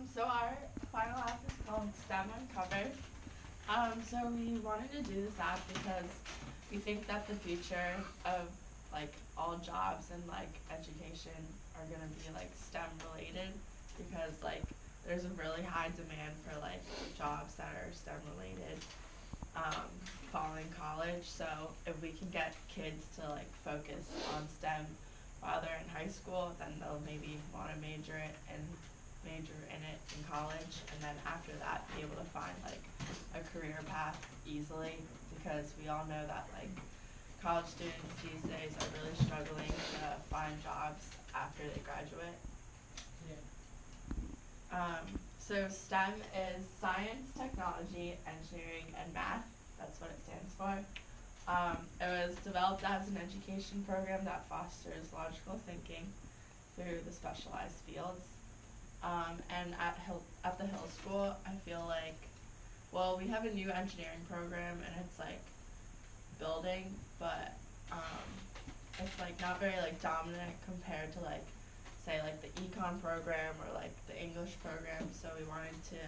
So our final app is called STEM Uncovered. So we wanted to do this app because we think that the future of like all jobs and like education are gonna be like STEM related because like there's a really high demand for like jobs that are STEM related following college. So if we can get kids to like focus on STEM while they're in high school, then they'll maybe want to major in it in college, and then after that be able to find like a career path easily, because we all know that like college students these days are really struggling to find jobs after they graduate. Yeah. So STEM is science, technology, engineering, and math. That's what it stands for. It was developed as an education program that fosters logical thinking through the specialized fields. And at the Hill School, I feel like, well, we have a new engineering program, and it's like building, but it's like not very like dominant compared to like say like the econ program or like the English program. So we wanted to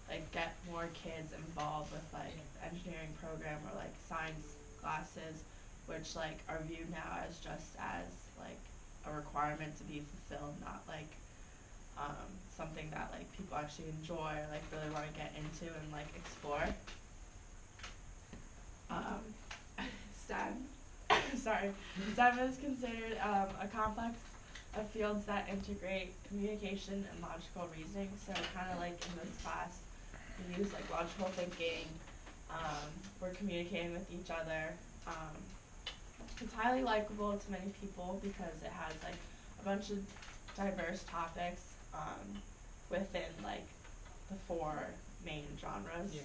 like get more kids involved with like the engineering program or like science classes, which like are viewed now as just as like a requirement to be fulfilled, not like something that like people actually enjoy or like really want to get into and like explore. STEM, sorry, STEM is considered a complex of fields that integrate communication and logical reasoning. So kind of like in this class, we use like logical thinking. We're communicating with each other. It's highly likable to many people because it has like a bunch of diverse topics within like the four main genres. Yeah.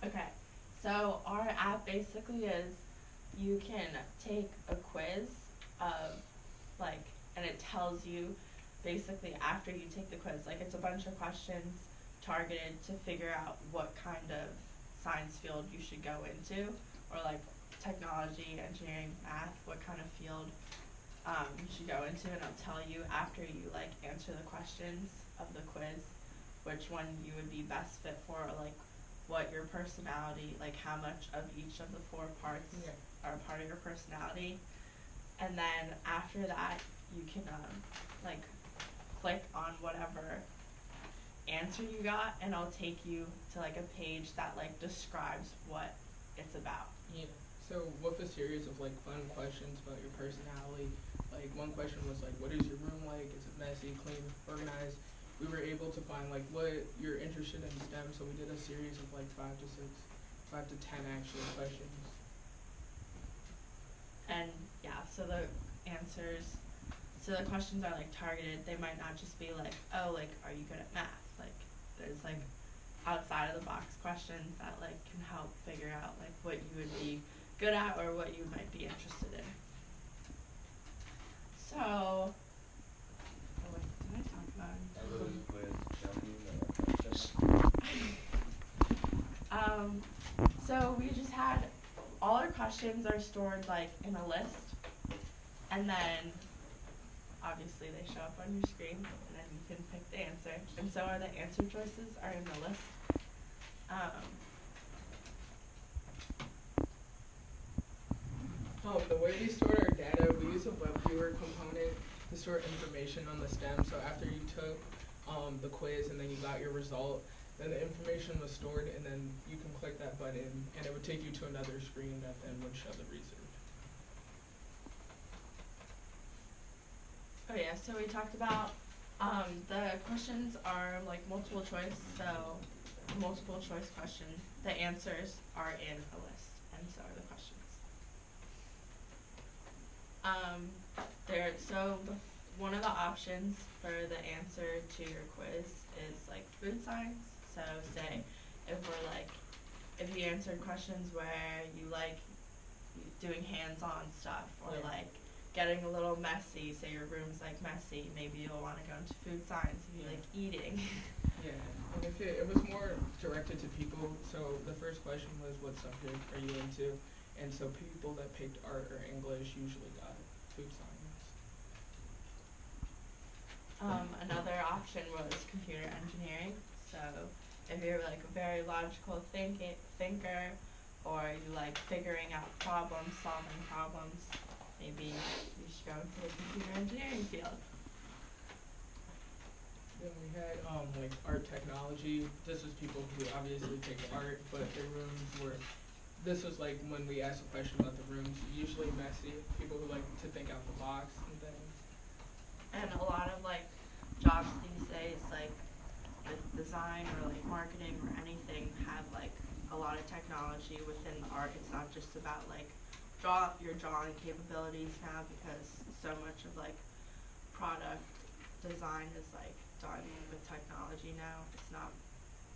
Okay, so our app basically is you can take a quiz of like, and it tells you basically after you take the quiz, like it's a bunch of questions targeted to figure out what kind of science field you should go into, or like technology, engineering, math, what kind of field you should go into, and it'll tell you after you like answer the questions of the quiz which one you would be best fit for, or like what your personality, like how much of each of the four parts are part of your personality. And then after that you can like click on whatever answer you got, and it'll take you to like a page that like describes what it's about. Yeah. So with a series of like fun questions about your personality, like one question was like, what is your room like? Is it messy, clean, organized? We were able to find like what you're interested in STEM, so we did a series of like 5 to 10 actually questions. And yeah, so the answers, so the questions are like targeted. They might not just be like, oh, like, are you good at math? Like, there's like outside of the box questions that like can help figure out like what you would be good at or what you might be interested in. So, oh wait, did I talk about I literally quiz, tell me so we just had all our questions are stored like in a list, and then obviously they show up on your screen, and then you can pick the answer. And so are the answer choices are in the list. The way we store our data, we use a web viewer component to store information on the STEM. So after you took the quiz and then you got your result, then the information was stored, and then you can click that button and it would take you to another screen that then would show the research. Oh yeah, so we talked about the questions are like multiple choice, so multiple choice question, the answers are in a list, and so are the questions. One of the options for the answer to your quiz is like food science. So say if we're like, if you answered questions where you like doing hands-on stuff, or like getting a little messy, say your room's like messy, maybe you'll want to go into food science if you like eating. Yeah, and if it was more directed to people, so the first question was what subject are you into, and so people that picked art or English usually got food science. option was computer engineering. So if you're like a very logical thinker, or you like figuring out problems, solving problems, maybe you should go into the computer engineering field. Then we had like art technology. This was people who obviously take art, but their rooms were. This was like when we asked a question about the rooms, usually messy. People who like to think out the box and things. And a lot of like jobs these days, like with design or like marketing or anything, have like a lot of technology within the art. It's not just about like your drawing capabilities now, because so much of like product design is like done with technology now. It's not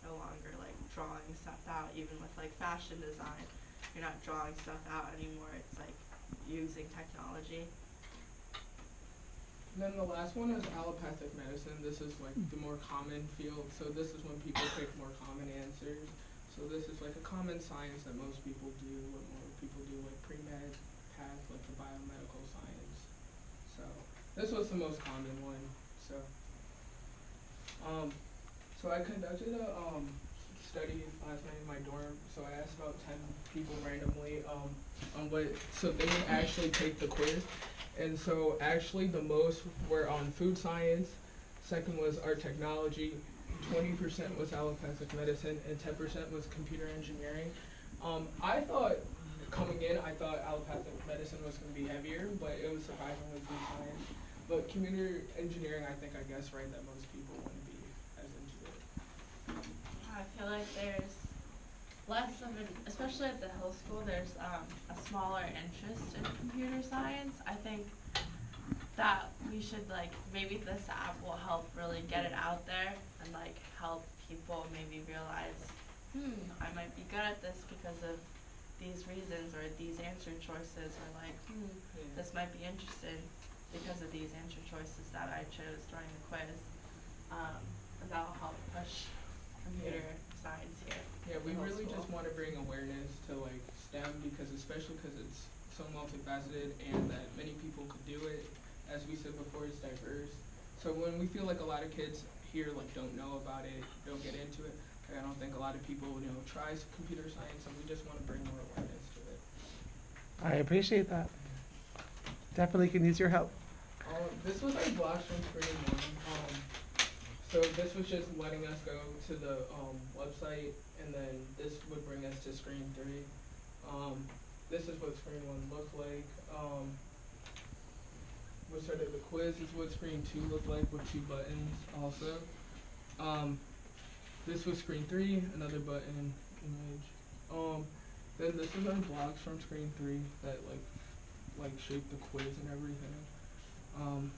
no longer like drawing stuff out. Even with like fashion design, you're not drawing stuff out anymore. It's like using technology. And then the last one is allopathic medicine. This is like the more common field. So this is when people pick more common answers. So this is like a common science that most people do. What more people do, like pre-med path, like the biomedical science. So this was the most common one. So so I conducted a study last night in my dorm. So I asked about 10 people randomly on what. So they would actually take the quiz. And so actually the most were on food science, second was art technology, 20% was allopathic medicine, and 10% was computer engineering. I thought, coming in, I thought allopathic medicine was going to be heavier, but it was surprisingly food science. But computer engineering, I think, I guess, right, that most people wouldn't be as into it. I feel like there's less of an, especially at the Hill School, there's a smaller interest in computer science. I think that we should like, maybe this app will help really get it out there and like help people maybe realize, I might be good at this because of these reasons, or these answer choices, or like, this might be interesting because of these answer choices that I chose during the quiz. And that'll help push computer science here. Yeah, we really just want to bring awareness to like STEM, because especially because it's so multifaceted and that many people could do it. As we said before, it's diverse. So when we feel like a lot of kids here like don't know about it, don't get into it, I don't think a lot of people try computer science, and we just want to bring more awareness to it. I appreciate that. Definitely can use your help. This was our blocks from screen one. So this was just letting us go to the website, and then this would bring us to screen 3. This is what screen 1 looked like. We started the quiz. Is what screen 2 looked like with 2 buttons also. This was screen 3, another button, image. Then this is our blocks from screen 3 that like shape the quiz and everything.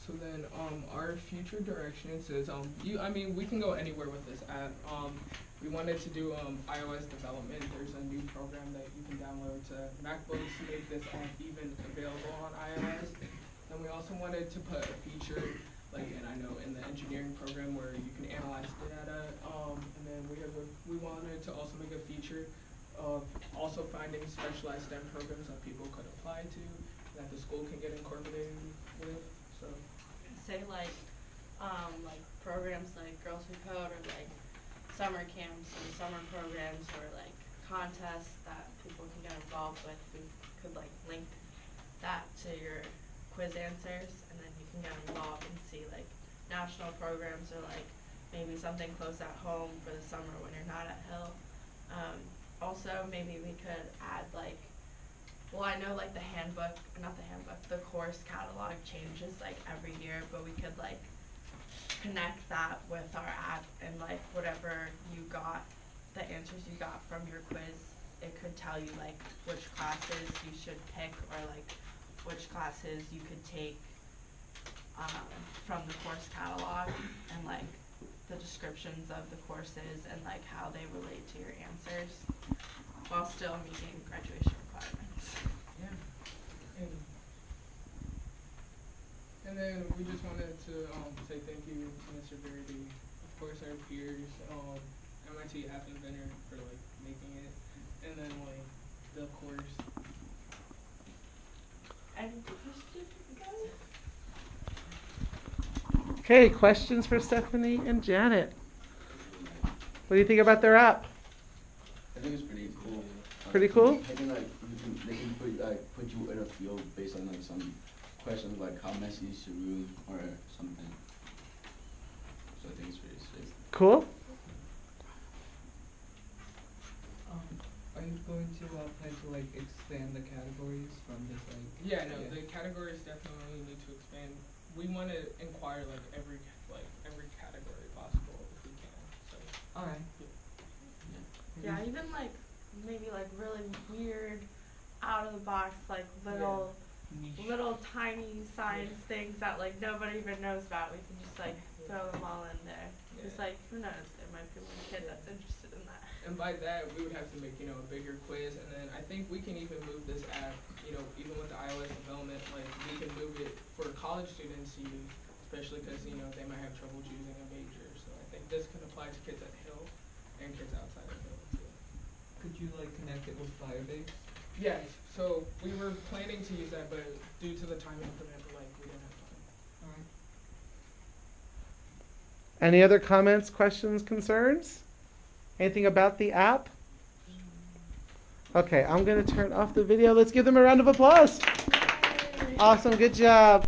So then our future direction says we can go anywhere with this app. We wanted to do iOS development. There's a new program that you can download to MacBooks to make this app even available on iOS. And we also wanted to put a feature in the engineering program where you can analyze data. And then we wanted to also make a feature of also finding specialized STEM programs that people could apply to, that the school can get incorporated with. So. Say like programs like Girls Who Code, or like summer camps and summer programs, or like contests that people can get involved with. We could like link that to your quiz answers, and then you can get involved and see like national programs, or like maybe something close at home for the summer when you're not at Hill. Also, maybe we could add like, well, I know like the course catalog changes like every year, but we could like connect that with our app, and like whatever you got, the answers you got from your quiz, it could tell you like which classes you should pick, or like which classes you could take from the course catalog, and like the descriptions of the courses, and like how they relate to your answers, while still meeting graduation requirements. Yeah. And then we just wanted to say thank you to Mr. Verity, of course our peers, MIT App Inventor for like making it, and then like the course. Any questions, guys? Okay, questions for Stephanie and Janet? What do you think about their app? I think it's pretty cool. Pretty cool? I think like they can put you in a field based on like some questions like how messy is your room or something. So I think it's pretty sick. Cool? Are you going to plan to like expand the categories from this like? Yeah, no, the categories definitely need to expand. We want to inquire like every category possible if we can. So. All right. Yeah, even like maybe like really weird, out of the box, like little tiny science things that like nobody even knows about. We can just like throw them all in there. Just like who knows, there might be one kid that's interested in that. And by that, we would have to make, a bigger quiz, and then I think we can even move this app, even with the iOS development, like, we can move it for college students to use, especially because, they might have trouble choosing a major. So I think this can apply to kids at Hill and kids outside of Hill, too. Could you like connect it with Firebase? Yes, so we were planning to use that, but due to the time increment, we didn't have time. All right. Any other comments, questions, concerns? Anything about the app? Okay, I'm going to turn off the video. Let's give them a round of applause. Awesome, good job.